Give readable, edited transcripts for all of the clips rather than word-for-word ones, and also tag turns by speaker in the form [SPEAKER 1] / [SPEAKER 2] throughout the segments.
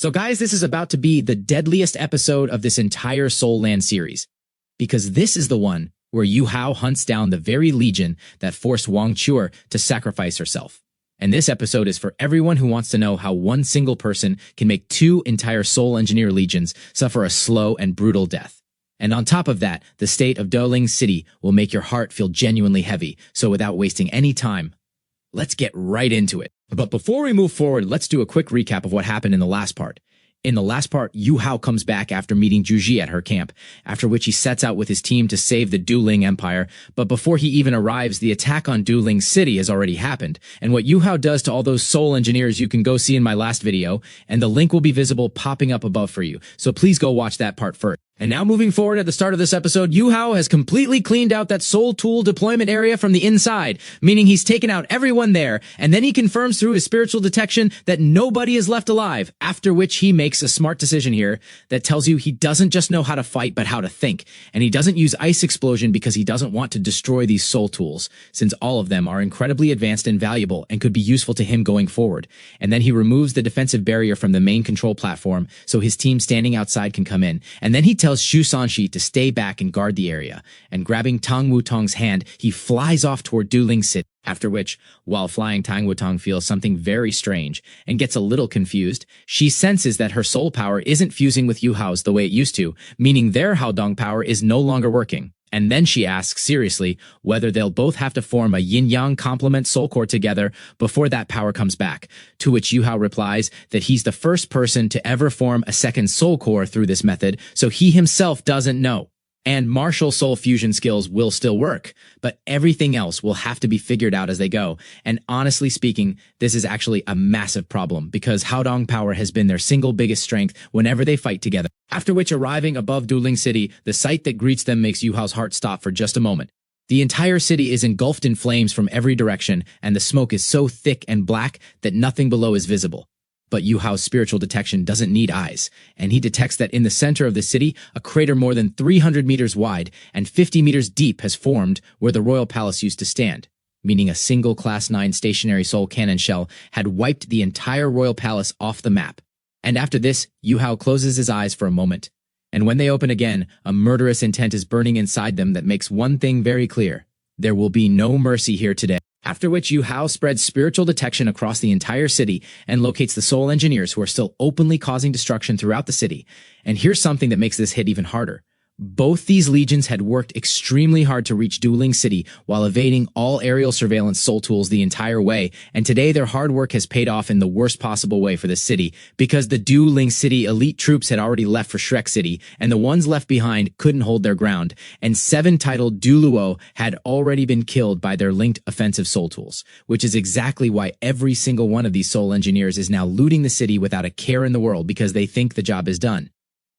[SPEAKER 1] So guys, this is about to be the deadliest episode of this entire Soul Land series, because this is the one where Yuhao hunts down the very legion that forced Wang Chuer to sacrifice herself. And this episode is for everyone who wants to know how one single person can make two entire Soul Engineer legions suffer a slow and brutal death. And on top of that, the state of Doling City will make your heart feel genuinely heavy. So without wasting any time, let's get right into it. But before we move forward, let's do a quick recap of what happened in the last part. In the last part, Yuhao comes back after meeting Juji at her camp, after which he sets out with his team to save the Duling Empire, but before he even arrives, the attack on Duling City has already happened, and what Yuhao does to all those Soul Engineers you can go see in my last video, and the link will be visible popping up above for you, so please go watch that part first. And now moving forward at the start of this episode, Yuhao has completely cleaned out that Soul Tool deployment area from the inside, meaning he's taken out everyone there, and then he confirms through his spiritual detection that nobody is left alive, after which he makes a smart decision here that tells you he doesn't just know how to fight, but how to think, and he doesn't use Ice Explosion because he doesn't want to destroy these Soul Tools, since all of them are incredibly advanced and valuable and could be useful to him going forward, and then he removes the defensive barrier from the main control platform so his team standing outside can come in, and then he tells Xu Sanxi to stay back and guard the area, and grabbing Tang Wutong's hand, he flies off toward Duling City, after which, while flying, Tang Wutong feels something very strange and gets a little confused. She senses that her soul power isn't fusing with Yuhao's the way it used to, meaning their Haodong power is no longer working. And then she asks seriously whether they'll both have to form a yin-yang complement soul core together before that power comes back, to which Yuhao replies that he's the first person to ever form a second soul core through this method, so he himself doesn't know. And martial soul fusion skills will still work, but everything else will have to be figured out as they go. And honestly speaking, this is actually a massive problem because Haodong power has been their single biggest strength whenever they fight together. After which, arriving above Duling City, the sight that greets them makes Yuhao's heart stop for just a moment. The entire city is engulfed in flames from every direction, and the smoke is so thick and black that nothing below is visible. But Yuhao's spiritual detection doesn't need eyes, and he detects that in the center of the city, a crater more than 300 meters wide and 50 meters deep has formed where the royal palace used to stand, meaning a single Class 9 stationary soul cannon shell had wiped the entire royal palace off the map. And after this, Yuhao closes his eyes for a moment, and when they open again, a murderous intent is burning inside them that makes one thing very clear: there will be no mercy here today. After which, Yuhao spreads spiritual detection across the entire city and locates the Soul Engineers who are still openly causing destruction throughout the city. And here's something that makes this hit even harder. Both these legions had worked extremely hard to reach Duling City while evading all aerial surveillance soul tools the entire way, and today their hard work has paid off in the worst possible way for the city, because the Duling City elite troops had already left for Shrek City, and the ones left behind couldn't hold their ground, and 7 titled douluo had already been killed by their linked offensive soul tools, which is exactly why every single one of these Soul Engineers is now looting the city without a care in the world because they think the job is done.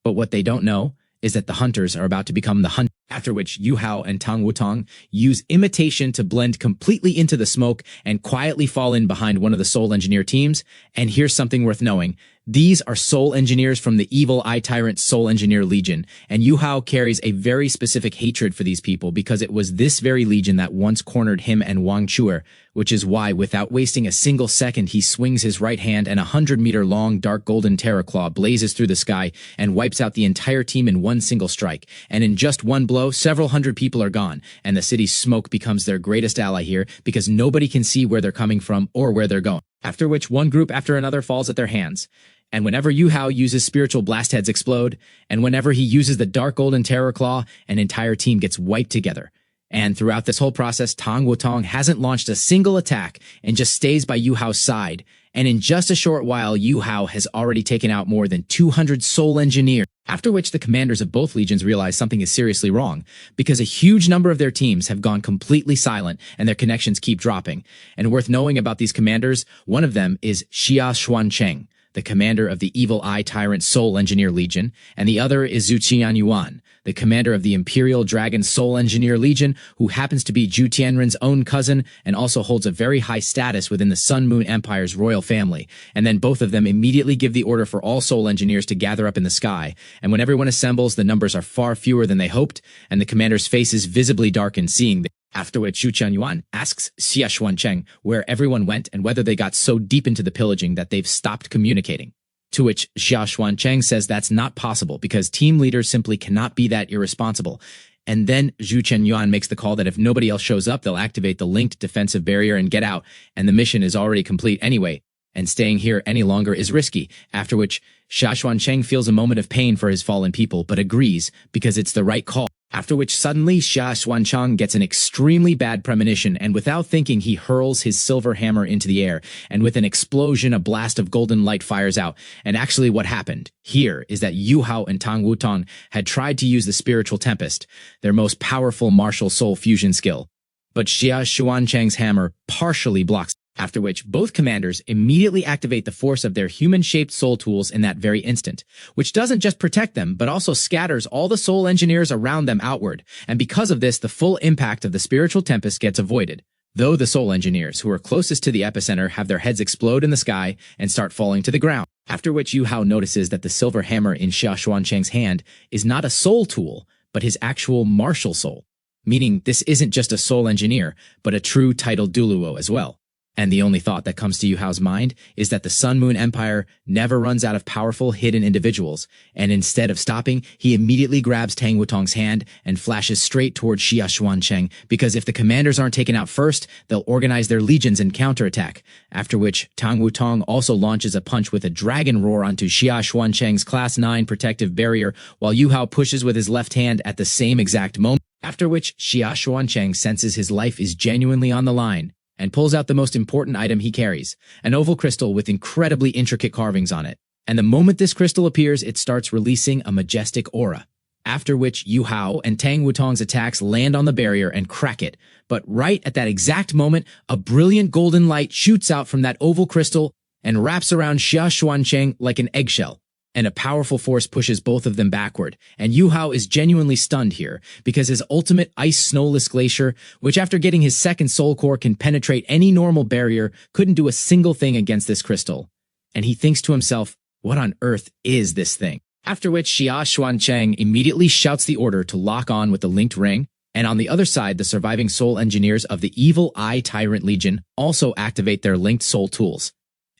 [SPEAKER 1] But what they don't know is that the hunters are about to become the hunt. After which, Yuhao and Tang Wutong use imitation to blend completely into the smoke and quietly fall in behind one of the Soul Engineer teams. And here's something worth knowing. These are Soul Engineers from the evil Eye Tyrant Soul Engineer Legion, and Yuhao carries a very specific hatred for these people because it was this very legion that once cornered him and Wang Chuer, which is why, without wasting a single second, he swings his right hand and a 100-meter-long dark golden terror claw blazes through the sky and wipes out the entire team in one single strike. And in just one blow, several hundred people are gone, and the city's smoke becomes their greatest ally here because nobody can see where they're coming from or where they're going. After which, one group after another falls at their hands. And whenever Yuhao uses spiritual blast heads explode, and whenever he uses the dark golden terror claw, an entire team gets wiped together. And throughout this whole process, Tang Wutong hasn't launched a single attack and just stays by Yuhao's side. And in just a short while, Yuhao has already taken out more than 200 Soul Engineers. After which, the commanders of both legions realize something is seriously wrong, because a huge number of their teams have gone completely silent and their connections keep dropping. And worth knowing about these commanders, one of them is Xia Xuancheng, the commander of the evil Eye Tyrant Soul Engineer Legion, and the other is Zhu Yuan, the commander of the Imperial Dragon Soul Engineer Legion, who happens to be Zhu Tianren's own cousin and also holds a very high status within the Sun Moon Empire's royal family. And then both of them immediately give the order for all Soul Engineers to gather up in the sky. And when everyone assembles, the numbers are far fewer than they hoped, and the commander's faces visibly darken seeing this. After which, Zhu Yuan asks Xia Xuancheng where everyone went and whether they got so deep into the pillaging that they've stopped communicating. To which Xia Xuancheng says that's not possible because team leaders simply cannot be that irresponsible. And then Zhu Chenyuan makes the call that if nobody else shows up, they'll activate the linked defensive barrier and get out, and the mission is already complete anyway, and staying here any longer is risky, after which Xia Xuancheng feels a moment of pain for his fallen people, but agrees because it's the right call. After which suddenly Xia Xuancheng gets an extremely bad premonition, and without thinking he hurls his silver hammer into the air, and with an explosion a blast of golden light fires out. And actually what happened here is that Yuhao and Tang Wutong had tried to use the Spiritual Tempest, their most powerful martial soul fusion skill. But Xia Xuancheng's hammer partially blocks, after which both commanders immediately activate the force of their human-shaped soul tools in that very instant, which doesn't just protect them, but also scatters all the soul engineers around them outward, and because of this, the full impact of the Spiritual Tempest gets avoided, though the soul engineers, who are closest to the epicenter, have their heads explode in the sky and start falling to the ground, after which Yuhao notices that the silver hammer in Xia Xuancheng's hand is not a soul tool, but his actual martial soul, meaning this isn't just a soul engineer, but a true titled douluo as well. And the only thought that comes to Yuhao's mind is that the Sun Moon Empire never runs out of powerful hidden individuals, and instead of stopping, he immediately grabs Tang Wutong's hand and flashes straight towards Xia Xuancheng, because if the commanders aren't taken out first, they'll organize their legions and counterattack, after which Tang Wutong also launches a punch with a dragon roar onto Xia Xuancheng's Class 9 protective barrier, while Yuhao pushes with his left hand at the same exact moment, after which Xia Xuancheng senses his life is genuinely on the line, and pulls out the most important item he carries, an oval crystal with incredibly intricate carvings on it. And the moment this crystal appears, it starts releasing a majestic aura. After which Yuhao and Tang Wutong's attacks land on the barrier and crack it. But right at that exact moment, a brilliant golden light shoots out from that oval crystal and wraps around Xia Xuancheng like an eggshell. And a powerful force pushes both of them backward, and Yuhao is genuinely stunned here, because his ultimate ice snowless glacier, which after getting his second soul core can penetrate any normal barrier, couldn't do a single thing against this crystal. And he thinks to himself, what on earth is this thing? After which Xia Xuancheng immediately shouts the order to lock on with the linked ring, and on the other side, the surviving soul engineers of the Evil Eye Tyrant Legion also activate their linked soul tools.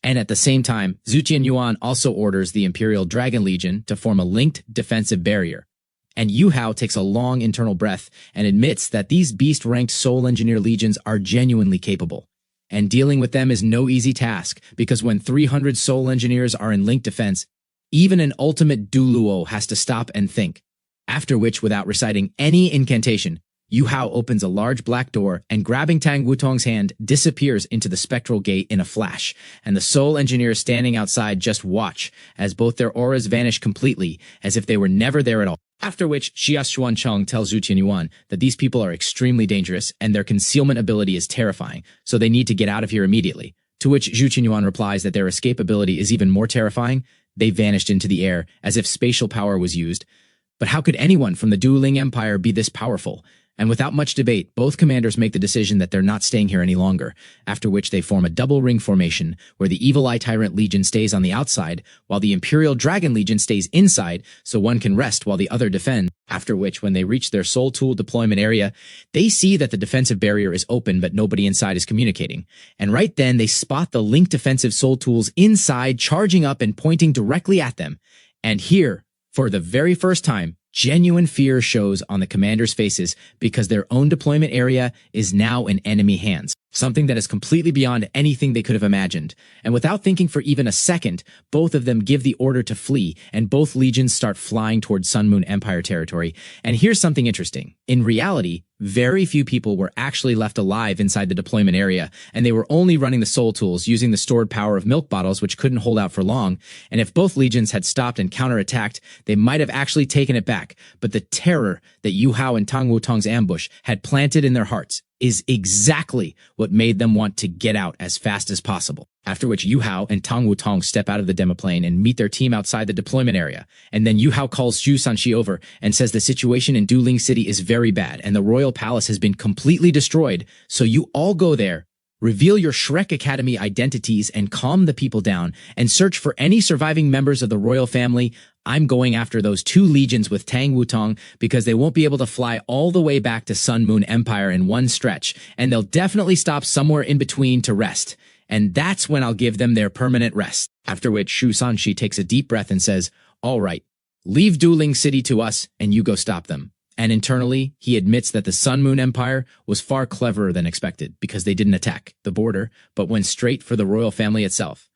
[SPEAKER 1] And at the same time, Zhu Jianyuan also orders the Imperial Dragon Legion to form a linked defensive barrier. And Yuhao takes a long internal breath and admits that these beast-ranked soul engineer legions are genuinely capable. And dealing with them is no easy task, because when 300 soul engineers are in linked defense, even an ultimate douluo has to stop and think. After which, without reciting any incantation, Yuhao opens a large black door and, grabbing Tang Wutong's hand, disappears into the spectral gate in a flash, and the soul engineers standing outside just watch as both their auras vanish completely, as if they were never there at all. After which, Xia Xuancheng tells Zhu Qianyuan that these people are extremely dangerous and their concealment ability is terrifying, so they need to get out of here immediately. To which Zhu Qianyuan replies that their escape ability is even more terrifying. They vanished into the air as if spatial power was used. But how could anyone from the dueling empire be this powerful? And without much debate, both commanders make the decision that they're not staying here any longer, after which they form a double ring formation where the Evil Eye Tyrant Legion stays on the outside, while the Imperial Dragon Legion stays inside, so one can rest while the other defend. After which, when they reach their soul tool deployment area, they see that the defensive barrier is open but nobody inside is communicating. And right then, they spot the linked defensive soul tools inside charging up and pointing directly at them. And here, for the very first time, genuine fear shows on the commanders' faces because their own deployment area is now in enemy hands, something that is completely beyond anything they could have imagined. And without thinking for even a second, both of them give the order to flee, and both legions start flying towards Sun Moon Empire territory. And here's something interesting. In reality, very few people were actually left alive inside the deployment area, and they were only running the soul tools using the stored power of milk bottles, which couldn't hold out for long. And if both legions had stopped and counterattacked, they might have actually taken it back. But the terror that Yuhao and Tang Wutong's ambush had planted in their hearts is exactly what made them want to get out as fast as possible. After which Yuhao and Tang Wutong step out of the demoplane and meet their team outside the deployment area. And then Yuhao calls Zhu Sanxi over and says the situation in Duling City is very bad and the royal palace has been completely destroyed. So you all go there, reveal your Shrek Academy identities and calm the people down, and search for any surviving members of the royal family. I'm going after those 2 legions with Tang Wutong because they won't be able to fly all the way back to Sun Moon Empire in one stretch, and they'll definitely stop somewhere in between to rest. and that's when I'll give them their permanent rest. After which Shu Sanshi takes a deep breath and says, all right, leave Dueling City to us and you go stop them. And internally, he admits that the Sun Moon Empire was far cleverer than expected because they didn't attack the border, but went straight for the royal family itself.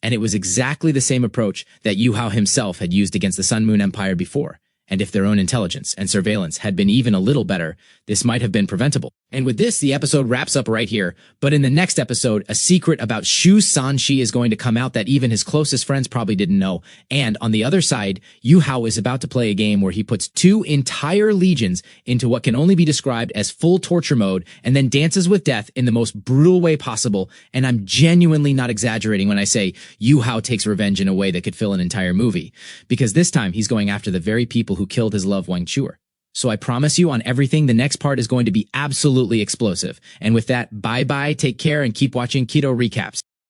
[SPEAKER 1] And it was exactly the same approach that Yuhao himself had used against the Sun Moon Empire before. And if their own intelligence and surveillance had been even a little better, this might have been preventable. And with this, the episode wraps up right here. But in the next episode, a secret about Shu Sanshi is going to come out that even his closest friends probably didn't know. And on the other side, Yuhao is about to play a game where he puts 2 entire legions into what can only be described as full torture mode and then dances with death in the most brutal way possible. And I'm genuinely not exaggerating when I say Yuhao takes revenge in a way that could fill an entire movie. Because this time, he's going after the very people who killed his love Wang Chuer. So I promise you on everything, the next part is going to be absolutely explosive. And with that, bye-bye, take care, and keep watching Kytto Recaps.